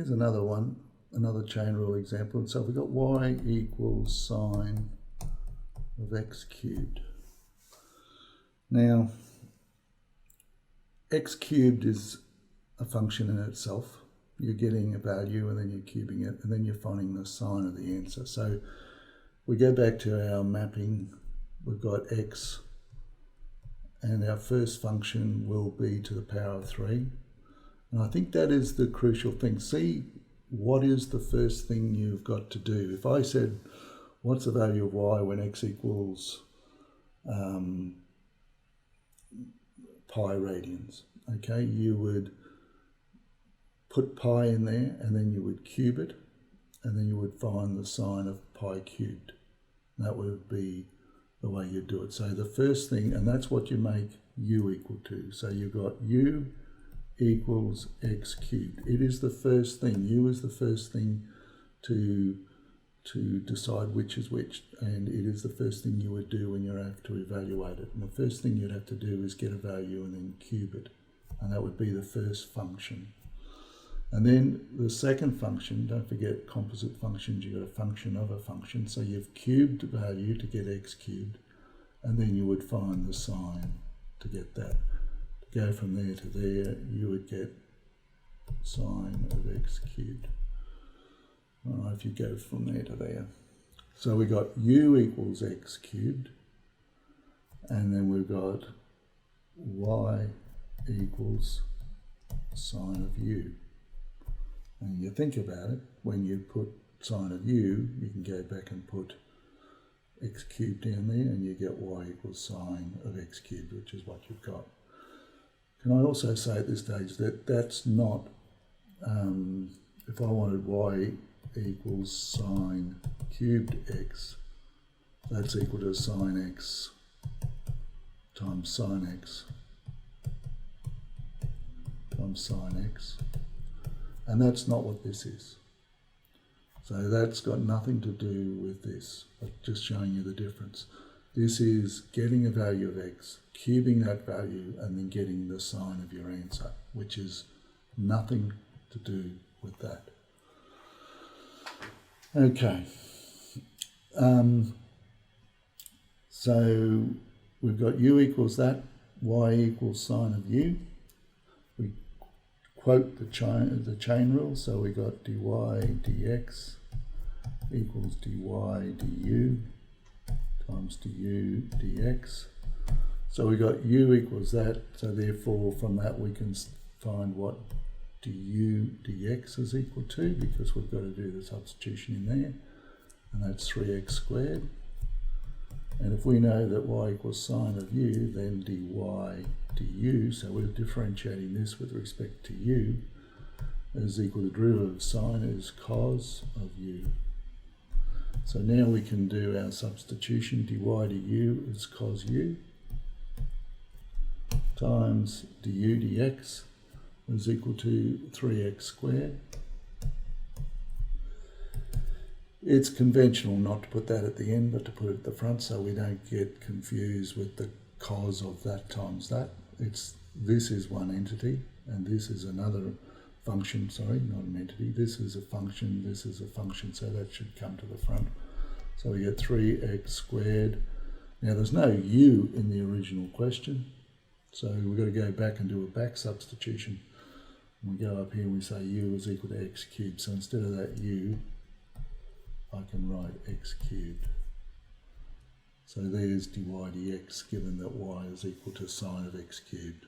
Here's another one, another chain rule example. So we've got y equals sine of x cubed. Now, x cubed is a function in itself. You're getting a value and then you're cubing it and then you're finding the sign of the answer. So we go back to our mapping. We've got x and our first function will be to the power of 3. And I think that is the crucial thing. See, what is the first thing you've got to do? If I said, what's the value of y when x equals pi radians? Okay, you would put pi in there and then you would cube it and then you would find the sign of pi cubed. That would be the way you do it. So the first thing, and that's what you make u equal to. So you've got u equals x cubed. It is the first thing. U is the first thing to decide which is which, and it is the first thing you would do when you have to evaluate it. And the first thing you'd have to do is get a value and then cube it, and that would be the first function. And then the second function, don't forget composite functions, you've got a function of a function, so you've cubed the value to get x cubed, and then you would find the sign to get that. To go from there to there, you would get sine of x cubed. All right, if you go from there to there. So we got u equals x cubed, and then we've got y equals sine of u. And you think about it, when you put sine of u, you can go back and put x cubed down there and you get y equals sine of x cubed, which is what you've got. Can I also say at this stage that that's not, if I wanted y equals sine cubed x, that's equal to sine x times sine x times sine x. And that's not what this is. So that's got nothing to do with this, but just showing you the difference. This is getting a value of x, cubing that value, and then getting the sign of your answer, which is nothing to do with that. Okay. So we've got u equals that, y equals sine of u. We quote the chain rule, so we got dy dx equals dy du times du dx. So we got u equals that, so therefore from that we can find what du dx is equal to, because we've got to do the substitution in there, and that's 3x squared. And if we know that y equals sine of u, then dy du, so we're differentiating this with respect to u, is equal to derivative of sine is cos of u. So now we can do our substitution. Dy du is cos u times du dx is equal to 3x squared. It's conventional not to put that at the end, but to put it at the front so we don't get confused with the cos of that times that. This is one entity and this is another function, sorry, not an entity. This is a function, this is a function, so that should come to the front. So we get 3x squared. Now there's no u in the original question, so we've got to go back and do a back substitution. We go up here and we say u is equal to x cubed, so instead of that u, I can write x cubed. So there's dy dx, given that y is equal to sine of x cubed.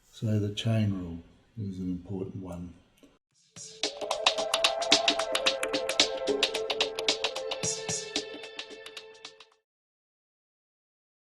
So the chain rule is an important one.